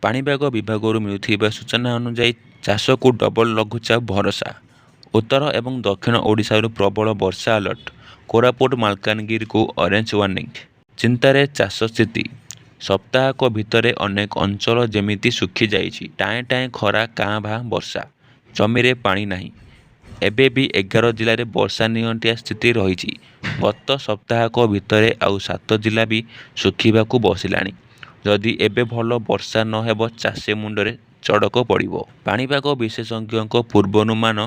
ପାଣିପାଗ ବିଭାଗରୁ ମିଳୁଥିବା ସୂଚନା ଅନୁଯାୟୀ ଚାଷକୁ ଡବଲ ଲଘୁଚାପ ଭରସା। ଉତ୍ତର ଏବଂ ଦକ୍ଷିଣ ଓଡ଼ିଶାରୁ ପ୍ରବଳ ବର୍ଷା ଆଲର୍ଟ। କୋରାପୁଟ ମାଲକାନଗିରିକୁ ଅରେଞ୍ଜ ୱାର୍ଣ୍ଣିଂ। ଚିନ୍ତାରେ ଚାଷ ସ୍ଥିତି। ସପ୍ତାହକ ଭିତରେ ଅନେକ ଅଞ୍ଚଳ ଯେମିତି ଶୁଖିଯାଇଛି। ଟାଏଁ ଟାଏଁ ଖରା, କାଁ ଭାଁ ବର୍ଷା। ଜମିରେ ପାଣି ନାହିଁ। ଏବେ ବି 11 ଜିଲ୍ଲାରେ ବର୍ଷା ନିଅଣ୍ଟିଆ ସ୍ଥିତି ରହିଛି। ଗତ ସପ୍ତାହକ ଭିତରେ ଆଉ 7 ଜିଲ୍ଲା ବି ଶୁଖିବାକୁ ବସିଲାଣି। ଯଦି ଏବେ ଭଲ ବର୍ଷା ନ ହେବ ଚାଷୀ ମୁଣ୍ଡରେ ଚଡ଼କ ପଡ଼ିବ। ପାଣିପାଗ ବିଶେଷଜ୍ଞଙ୍କ ପୂର୍ବାନୁମାନ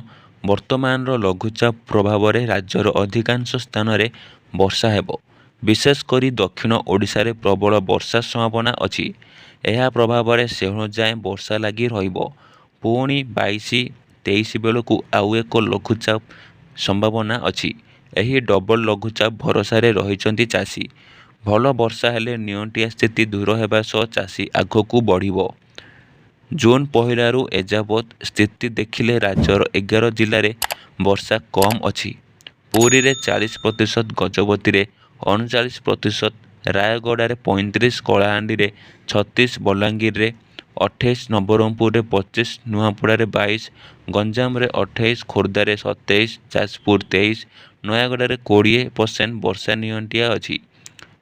ବର୍ତ୍ତମାନର ଲଘୁଚାପ ପ୍ରଭାବରେ ରାଜ୍ୟର ଅଧିକାଂଶ ସ୍ଥାନରେ ବର୍ଷା ହେବ। ବିଶେଷ କରି ଦକ୍ଷିଣ ଓଡ଼ିଶାରେ ପ୍ରବଳ ବର୍ଷା ସମ୍ଭାବନା ଅଛି। ଏହା ପ୍ରଭାବରେ ସେଉଳ ଯାଏଁ ବର୍ଷା ଲାଗି ରହିବ। ପୁଣି 22-23 ବେଳକୁ ଆଉ ଏକ ଲଘୁଚାପ ସମ୍ଭାବନା ଅଛି। ଏହି ଡବଲ ଲଘୁଚାପ ଭରସାରେ ରହିଛନ୍ତି ଚାଷୀ। ଭଲ ବର୍ଷା ହେଲେ ନିଅଣ୍ଟିଆ ସ୍ଥିତି ଦୂର ହେବା ସହ ଚାଷୀ ଆଗକୁ ବଢ଼ିବ। ଜୁନ୍ ପହିଲାରୁ ଏଯାବତ୍ ସ୍ଥିତି ଦେଖିଲେ ରାଜ୍ୟର 11 ଜିଲ୍ଲାରେ ବର୍ଷା କମ୍ ଅଛି। ପୁରୀରେ 40%, ଗଜପତିରେ 39%, ରାୟଗଡ଼ାରେ 35%, କଳାହାଣ୍ଡିରେ 36%, ବଲାଙ୍ଗୀରରେ 28%, ନବରଙ୍ଗପୁରରେ 25%, ନୂଆପଡ଼ାରେ 22%, ଗଞ୍ଜାମରେ 28%, ଖୋର୍ଦ୍ଧାରେ 27%, ଯାଜପୁର 23%, ନୟାଗଡ଼ରେ 20% ବର୍ଷା ନିଅଣ୍ଟିଆ ଅଛି।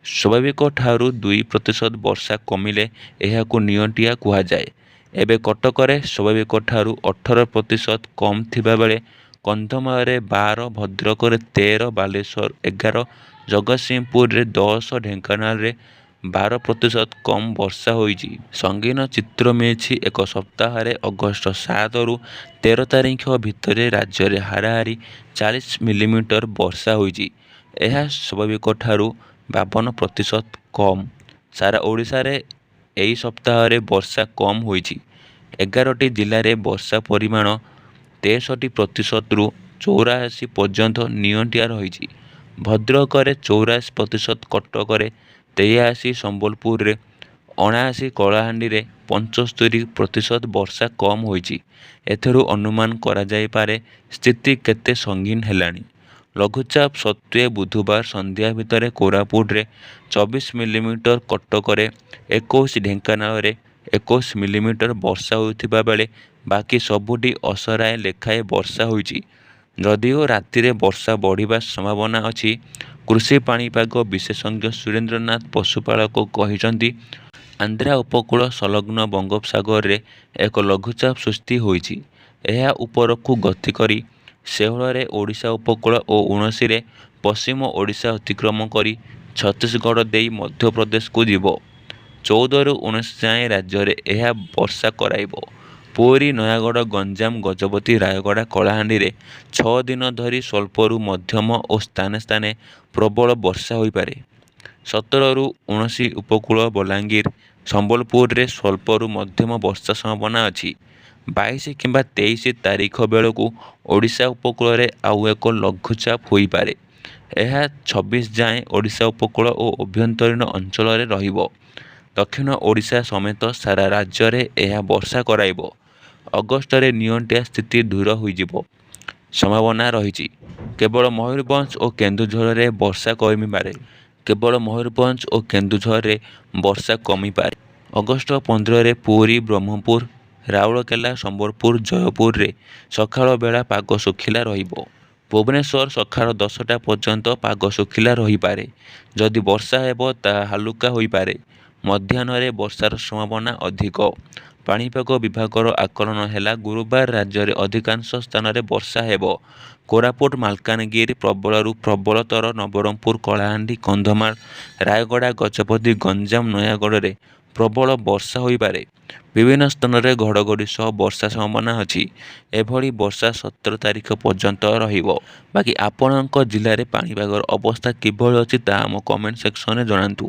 ସ୍ୱାଭାବିକ ଠାରୁ 2% ବର୍ଷା କମିଲେ ଏହାକୁ ନିଅଣ୍ଟିଆ କୁହାଯାଏ। ଏବେ କଟକରେ ସ୍ୱାଭାବିକ ଠାରୁ 18% କମ୍ ଥିବାବେଳେ କନ୍ଧମାଳରେ 12%, ଭଦ୍ରକରେ 13%, ବାଲେଶ୍ୱର 11%, ଜଗତସିଂହପୁରରେ 10%, ଢେଙ୍କାନାଳରେ 12% କମ୍ ବର୍ଷା ହୋଇଛି। ସଙ୍ଗୀନ ଚିତ୍ର ମିଳିଛି ଏକ ସପ୍ତାହରେ ଅଗଷ୍ଟ 7ରୁ 13 ତାରିଖ ଭିତରେ ରାଜ୍ୟରେ ହାରାହାରି 40 ମିଲିମିଟର ବର୍ଷା ହୋଇଛି। ଏହା ସ୍ୱାଭାବିକ ଠାରୁ 52% କମ୍। ସାରା ଓଡ଼ିଶାରେ ଏହି ସପ୍ତାହରେ ବର୍ଷା କମ୍ ହୋଇଛି। 11ଟି ଜିଲ୍ଲାରେ ବର୍ଷା ପରିମାଣ 63%ରୁ 84% ପର୍ଯ୍ୟନ୍ତ ନିଅଣ୍ଟିଆ ରହିଛି। ଭଦ୍ରକରେ 84%, କଟକରେ 83%, ସମ୍ବଲପୁରରେ 79%, କଳାହାଣ୍ଡିରେ 75% ବର୍ଷା କମ୍ ହୋଇଛି। ଏଥିରୁ ଅନୁମାନ କରାଯାଇପାରେ ସ୍ଥିତି କେତେ ସଙ୍ଗୀନ ହେଲାଣି। ଲଘୁଚାପ ସତ୍ତ୍ୱେ ବୁଧବାର ସନ୍ଧ୍ୟା ଭିତରେ କୋରାପୁଟରେ 24 ମିଲିମିଟର, କଟକରେ 21, ଢେଙ୍କାନାଳରେ 21 ମିଲିମିଟର ବର୍ଷା ହୋଇଥିବା ବେଳେ ବାକି ସବୁଠି ଅସରାଏ ଲେଖାଏଁ ବର୍ଷା ହୋଇଛି। ଯଦିଓ ରାତିରେ ବର୍ଷା ବଢ଼ିବା ସମ୍ଭାବନା ଅଛି। କୃଷି ପାଣିପାଗ ବିଶେଷଜ୍ଞ ସୁରେନ୍ଦ୍ରନାଥ ପଶୁପାଳକ କହିଛନ୍ତି, ଆନ୍ଧ୍ରା ଉପକୂଳ ସଂଲଗ୍ନ ବଙ୍ଗୋପସାଗରରେ ଏକ ଲଘୁଚାପ ସୃଷ୍ଟି ହୋଇଛି। ଏହା ଉପରକୁ ଗତି କରି ଷୋହଳରେ ଓଡ଼ିଶା ଉପକୂଳ ଓ 19ରେ ପଶ୍ଚିମ ଓଡ଼ିଶା ଅତିକ୍ରମ କରି ଛତିଶଗଡ଼ ଦେଇ ମଧ୍ୟପ୍ରଦେଶକୁ ଯିବ। 14ରୁ 19 ଯାଏଁ ରାଜ୍ୟରେ ଏହା ବର୍ଷା କରାଇବ। ପୁରୀ, ନୟାଗଡ଼, ଗଞ୍ଜାମ, ଗଜପତି, ରାୟଗଡ଼ା, କଳାହାଣ୍ଡିରେ 6 ଦିନ ଧରି ସ୍ୱଳ୍ପରୁ ମଧ୍ୟମ ଓ ସ୍ଥାନେ ସ୍ଥାନେ ପ୍ରବଳ ବର୍ଷା ହୋଇପାରେ। 17ରୁ 19 ଉପକୂଳ, ବଲାଙ୍ଗୀର, ସମ୍ବଲପୁରରେ ସ୍ୱଳ୍ପରୁ ମଧ୍ୟମ ବର୍ଷା ସମ୍ଭାବନା ଅଛି। 22 କିମ୍ବା 23 ତାରିଖ ବେଳକୁ ଓଡ଼ିଶା ଉପକୂଳରେ ଆଉ ଏକ ଲଘୁଚାପ ହୋଇପାରେ। ଏହା 26 ଯାଏଁ ଓଡ଼ିଶା ଉପକୂଳ ଓ ଆଭ୍ୟନ୍ତରୀଣ ଅଞ୍ଚଳରେ ରହିବ। ଦକ୍ଷିଣ ଓଡ଼ିଶା ସମେତ ସାରା ରାଜ୍ୟରେ ଏହା ବର୍ଷା କରାଇବ। ଅଗଷ୍ଟରେ ନିଅଣ୍ଟିଆ ସ୍ଥିତି ଦୂର ହୋଇଯିବ ସମ୍ଭାବନା ରହିଛି। କେବଳ ମୟୂରଭଞ୍ଜ ଓ କେନ୍ଦୁଝରରେ ବର୍ଷା କମିପାରେ। ବର୍ଷା କମିପାରେ। ଅଗଷ୍ଟ 15ରେ ପୁରୀ, ବ୍ରହ୍ମପୁର, ରାଉରକେଲା, ସମ୍ବଲପୁର, ଜୟପୁରରେ ସକାଳ ବେଳା ପାଗ ଶୁଖିଲା ରହିବ। ଭୁବନେଶ୍ୱର ସକାଳ 10ଟା ପର୍ଯ୍ୟନ୍ତ ପାଗ ଶୁଖିଲା ରହିପାରେ। ଯଦି ବର୍ଷା ହେବ ତାହା ହାଲୁକା ହୋଇପାରେ। ମଧ୍ୟାହ୍ନରେ ବର୍ଷାର ସମ୍ଭାବନା ଅଧିକ। ପାଣିପାଗ ବିଭାଗର ଆକଳନ ହେଲା, ଗୁରୁବାର ରାଜ୍ୟରେ ଅଧିକାଂଶ ସ୍ଥାନରେ ବର୍ଷା ହେବ। କୋରାପୁଟ, ମାଲକାନଗିରି ପ୍ରବଳରୁ ପ୍ରବଳତର, ନବରଙ୍ଗପୁର, କଳାହାଣ୍ଡି, କନ୍ଧମାଳ, ରାୟଗଡ଼ା, ଗଜପତି, ଗଞ୍ଜାମ, ନୟାଗଡ଼ରେ ପ୍ରବଳ ବର୍ଷା ହୋଇପାରେ। ବିଭିନ୍ନ ସ୍ଥାନରେ ଘଡ଼ଘଡ଼ି ସହ ବର୍ଷା ସମ୍ଭାବନା ଅଛି। ଏଭଳି ବର୍ଷା 17 ତାରିଖ ପର୍ଯ୍ୟନ୍ତ ରହିବ। ବାକି ଆପଣଙ୍କ ଜିଲ୍ଲାରେ ପାଣିପାଗର ଅବସ୍ଥା କିଭଳି ଅଛି ତାହା ଆମ କମେଣ୍ଟ ସେକ୍ସନରେ ଜଣାନ୍ତୁ।